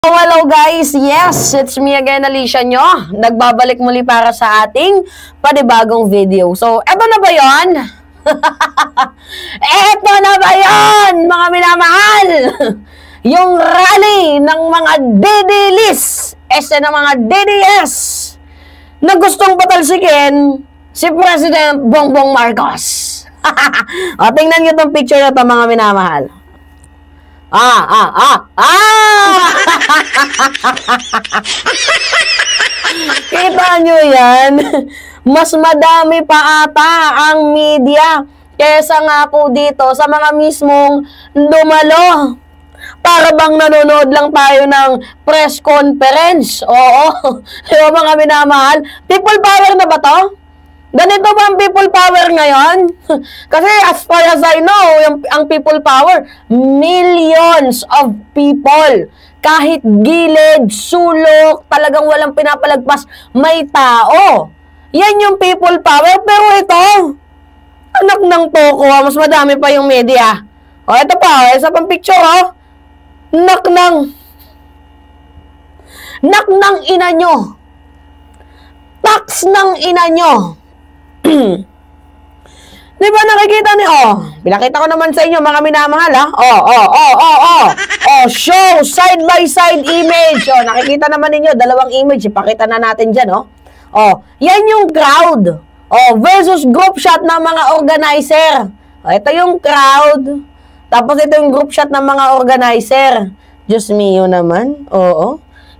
Hello guys, yes, it's me again, Alicia nyo. Nagbabalik muli para sa ating panibagong video. So, eto na ba yun? Eto na ba yun, mga minamahal? Yung rally ng mga DDLs, ng mga DDS, na gustong patalsikin si President Bongbong Marcos. O, tingnan nyo itong picture na ito, mga minamahal. Kita nyo yan? Mas madami pa ata ang media kesa nga po dito sa mga mismong dumalo. Para bang nanonood lang tayo ng press conference. Oo. Diba mga minamahal? People power na ba to? Ganito ba ang people power ngayon? Kasi as far as I know, ang people power, millions of people. Kahit gilid, sulok, talagang walang pinapalagpas, may tao. Yan yung people power. Pero ito, anak ng toko, mas madami pa yung media. O, ito pa, isa pang picture, o. Nak ng ina nyo. Tax ng ina nyo. Di ba nakikita ni, pinakita ko naman sa inyo mga minamahal, ha? Show side by side image. Nakikita naman ninyo, dalawang image, ipakita na natin dyan, yan yung crowd. Versus group shot ng mga organizer. Ito yung crowd. Tapos ito yung group shot ng mga organizer. Diyos mio naman.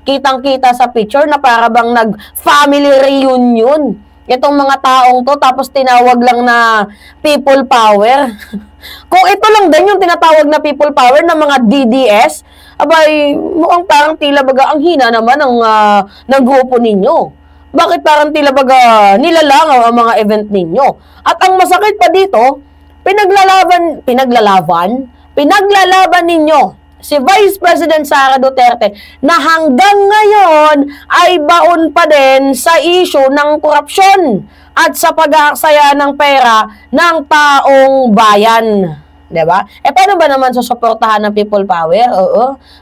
Kitang-kita sa picture na para bang nag-family reunion. Itong mga taong to, tapos tinawag lang na people power. Kung ito lang din yung tinatawag na people power ng mga DDS, abay, mukhang parang tila baga ang hina naman ng grupo ninyo. Bakit parang tila baga nilalangaw ang mga event ninyo? At ang masakit pa dito, pinaglalaban ninyo si Vice President Sara Duterte na hanggang ngayon ay baon pa din sa issue ng korupsyon at sa pag-aaksaya ng pera ng taong bayan. Diba? Paano ba naman susuportahan ng people power?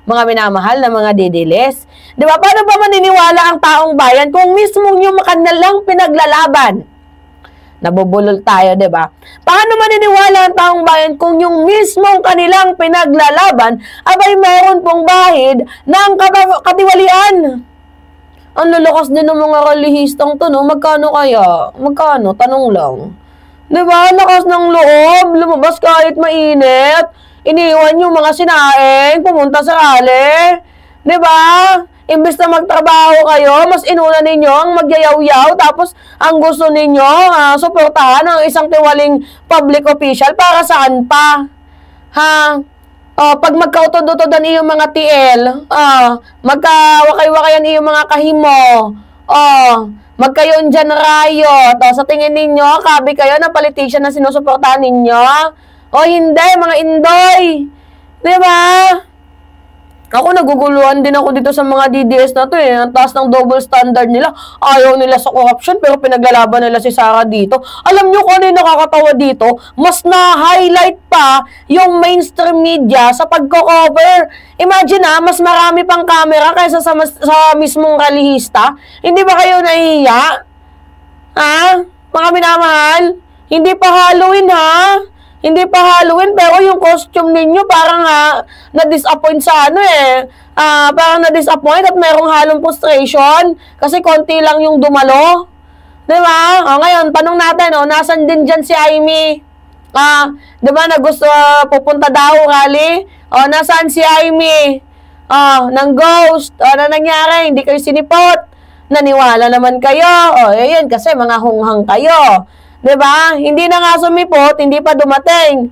Mga minamahal na mga didilis. Diba? Paano ba maniniwala ang taong bayan kung mismo yung kanilang pinaglalaban? Nabubulol tayo, diba? Paano maniniwala ang taong bayan kung yung mismong kanilang pinaglalaban abay meron pong bahid ng katiwalian? Ang lalakas din ng mga relihistang to, no? Magkano kaya? Magkano? Tanong lang. Diba? Lakas ng loob, lumabas kahit mainit, iniwan yung mga sinaing, pumunta sa rally. Diba? Imbes na magtrabaho kayo, mas inuna ninyo ang magyayaw-yaw, tapos ang gusto ninyo, suportahan ang isang tiwaling public official, para saan pa? Pag magkautod-utodan iyong mga TL, magkawakay-wakayan iyong mga kahimo, magkayon dyan riot, sa tingin ninyo, kabi kayo na politician na sinusuportahan ninyo? Hindi, mga indoy. Diba? Ako, naguguluhan din ako dito sa mga DDS na to, Ang taas ng double standard nila. Ayaw nila sa corruption, pero pinaglalaban nila si Sara dito. Alam nyo kung ano yung nakakatawa dito? Mas na-highlight pa yung mainstream media sa pagko-cover. Imagine mas marami pang camera kaysa sa mismong rallyista. Hindi ba kayo nahihiya? Mga minamahal? Hindi pa Halloween, Hindi pa Halloween, pero yung costume ninyo parang na-disappoint sa parang na-disappoint at merong halong frustration kasi konti lang yung dumalo. Diba? Ngayon, tanong natin, nasan din dyan si Amy? Diba, pupunta daw rally? Nasaan si Amy? Ng ghost? Ano nangyari? Hindi kayo sinipot? Naniwala naman kayo? Yan, kasi mga hunghang kayo. Diba? Hindi na nga sumipot, hindi pa dumating.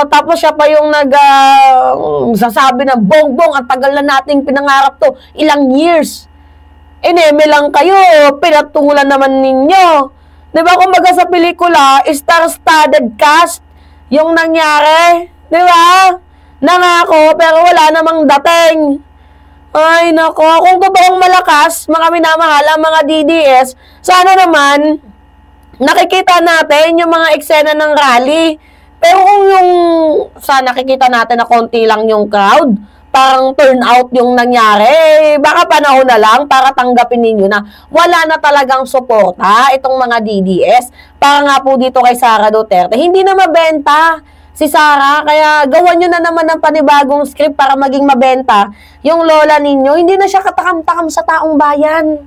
Tapos siya pa yung sasabi na, Bongbong, ang tagal na nating pinangarap to. Ilang years. Ineme lang kayo, pinatulan naman ninyo. Diba? Kumbaga sa pelikula, star-studded cast yung nangyari. Diba? Nangako, pero wala namang dating. Ay, nako. Kung totoong malakas, mga minamahal, ang mga DDS, sana naman nakikita natin yung mga eksena ng rally. Pero kung yung nakikita natin na konti lang yung crowd, parang turnout yung nangyari. Baka panahon na lang para tanggapin ninyo na wala na talagang suporta itong mga DDS. Para nga po dito kay Sara Duterte, hindi na mabenta si Sara, kaya gawan nyo na naman ng panibagong script para maging mabenta yung lola ninyo. Hindi na siya katakam-takam sa taong bayan.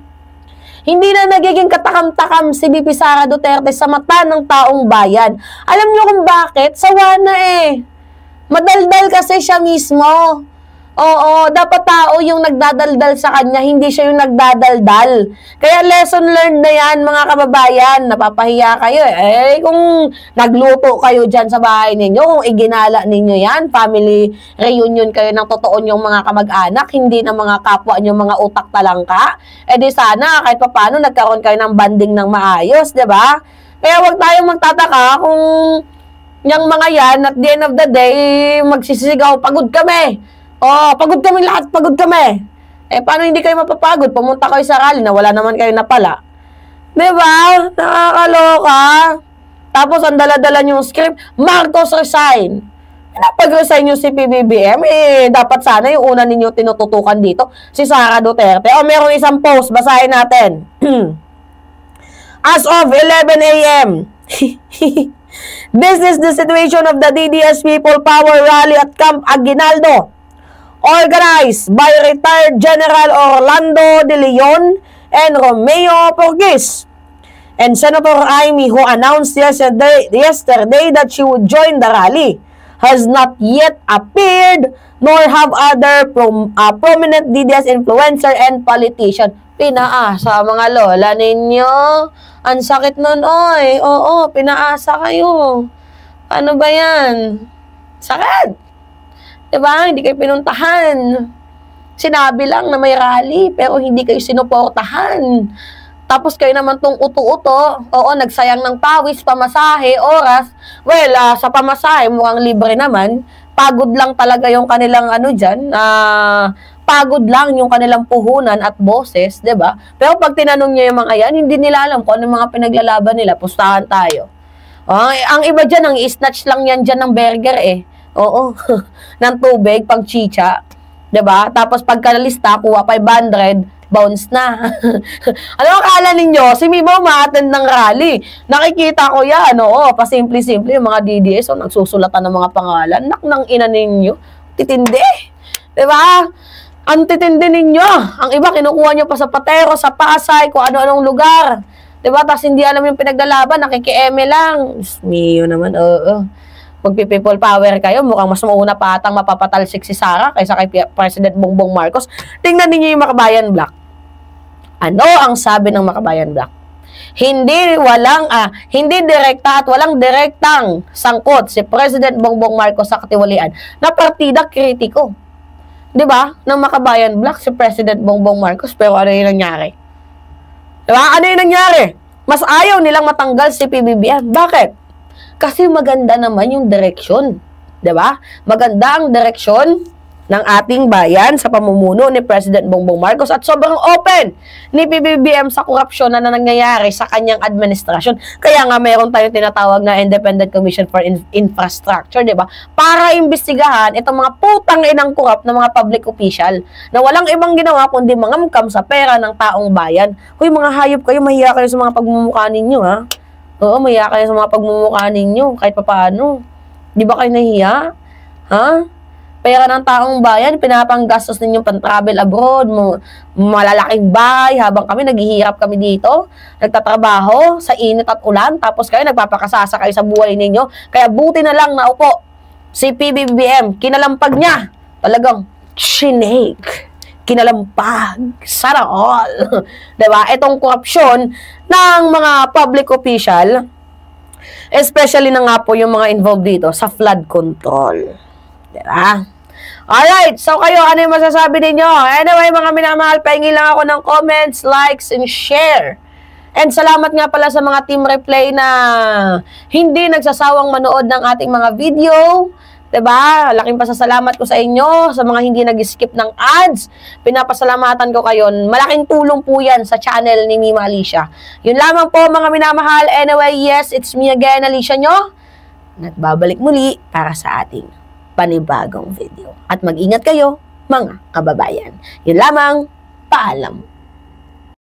Hindi na nagiging katakam-takam si BP Sara Duterte sa mata ng taong bayan. Alam nyo kung bakit? Sawa na eh. Madaldal kasi siya mismo. Oo, dapat tao yung nagdadaldal sa kanya, hindi siya yung nagdadaldal. Kaya lesson learned na yan, mga kababayan. Napapahiya kayo eh. Kung nagluto kayo dyan sa bahay ninyo, kung iginala ninyo yan, family reunion kayo ng totoo yung mga kamag-anak, hindi ng mga kapwa nyo, mga utak talangka, eh di sana kahit paano nagkaroon kayo ng banding ng maayos, di ba? Kaya wag tayong magtataka kung yung mga yan, at the end of the day, magsisigaw, pagod kami. Oh, pagod kami lahat, pagod kami. Eh, paano hindi kayo mapapagod? Pumunta kayo sa rally na wala naman kayo napala. Diba? Nakakaloka. Tapos, ang dala-dala yung script, Marcos resign. Napag-resign yung si PBBM, eh, dapat sana yung una ninyo tinututukan dito, si Sara Duterte. O, merong isang post, basahin natin. As of 11 a.m., this is the situation of the DDS People Power Rally at Camp Aguinaldo, organized by retired General Orlando De Leon and Romeo Porquis, and Senator Amy, who announced yesterday that she would join the rally, has not yet appeared, nor have other prominent DDS influencer and politician. Pinaasa mga lola ninyo. Ang sakit nun, oy. Oo, pinaasa kayo. Ano ba yan? Sakit. Diba? Hindi kayo pinuntahan. Sinabi lang na may rally, pero hindi kayo sinuportahan. Tapos kayo naman tong uto-uto, oo, nagsayang ng pawis, pamasahe, oras. Well, sa pamasahe, mukhang libre naman. Pagod lang talaga yung kanilang ano dyan. Pagod lang yung kanilang puhunan at boses, diba? Pero pag tinanong nyo yung mga yan, hindi nila alam kung ano mga pinaglalaban nila. Pustahan tayo. Ang iba dyan, ang snatch lang yan dyan ng burger eh. Oo, ng tubig, pang chicha. Diba? Tapos pagkalista, kuha 500, bounce na. Ano akala ninyo? Si Mibo ma-attend ng rally. Nakikita ko yan, oo, pasimple-simple yung mga DDS, so nagsusulatan ng mga pangalan. Nak ng ina ninyo. Titindi. Diba? Ang titindi ninyo. Ang iba, kinukuha nyo pa sa Patero, sa Pasay, kung ano-anong lugar. Diba? Tapos hindi alam yung pinaglalaban, nakiki-eme lang. Mio naman, oo. Magpi-people power kayo, mukhang mas mauna pa atang mapapatalsik si Sara kaysa kay President Bongbong Marcos. Tingnan niyo yung Makabayan Black. Ano ang sabi ng Makabayan Black? Hindi direkta at walang direktang sangkot si President Bongbong Marcos sa katiwalian na partida kritiko. 'Di ba? Ng Makabayan Black si President Bongbong Marcos, pero ano yung nangyari? 'Di ba? Ano yung nangyari? Mas ayaw nilang matanggal si PBBM. Bakit? Kasi maganda naman yung direksyon, 'di ba? Maganda ang direksyon ng ating bayan sa pamumuno ni President Bongbong Marcos at sobrang open ni PBBM sa korupsyon na nangyayari sa kanyang administrasyon. Kaya nga mayroon tayong tinatawag na Independent Commission for Infrastructure, 'di ba? Para imbestigahan itong mga putang inang korap na mga public official na walang ibang ginawa kundi mangamkam sa pera ng taong bayan. Hoy mga hayop kayo, mahiya kayo sa mga pagmumukha ninyo, ha? Oo, mahiya kayo sa mga pagmumukha ninyo, kahit papaano. Di ba kayo nahiya? Ha? Pera ng taong bayan, pinapanggastos ninyong pan-travel abroad, malalaking bahay, habang kami, naghihirap kami dito, nagtatrabaho sa init at ulan, tapos kayo, nagpapakasasa kayo sa buhay ninyo. Kaya buti na lang na upo, si PBBM, kinalampag niya, talagang chinig. Kinalampag, sana all. Diba? Itong korupsyon ng mga public official, especially na nga po yung mga involved dito sa flood control. Diba? Alright, so kayo, ano yung masasabi ninyo? Anyway, mga minamahal, pahingi lang ako ng comments, likes, and share. And salamat nga pala sa mga team replay na hindi nagsasawang manood ng ating mga video. Diba? Laking pasasalamat ko sa inyo, sa mga hindi nag-skip ng ads. Pinapasalamatan ko kayo. Malaking tulong po yan sa channel ni Mima Alicia. Yun lamang po mga minamahal. Anyway, yes, it's me again, Alicia nyo. Nagbabalik muli para sa ating panibagong video. At mag-ingat kayo. mga kababayan. Yun lamang, paalam.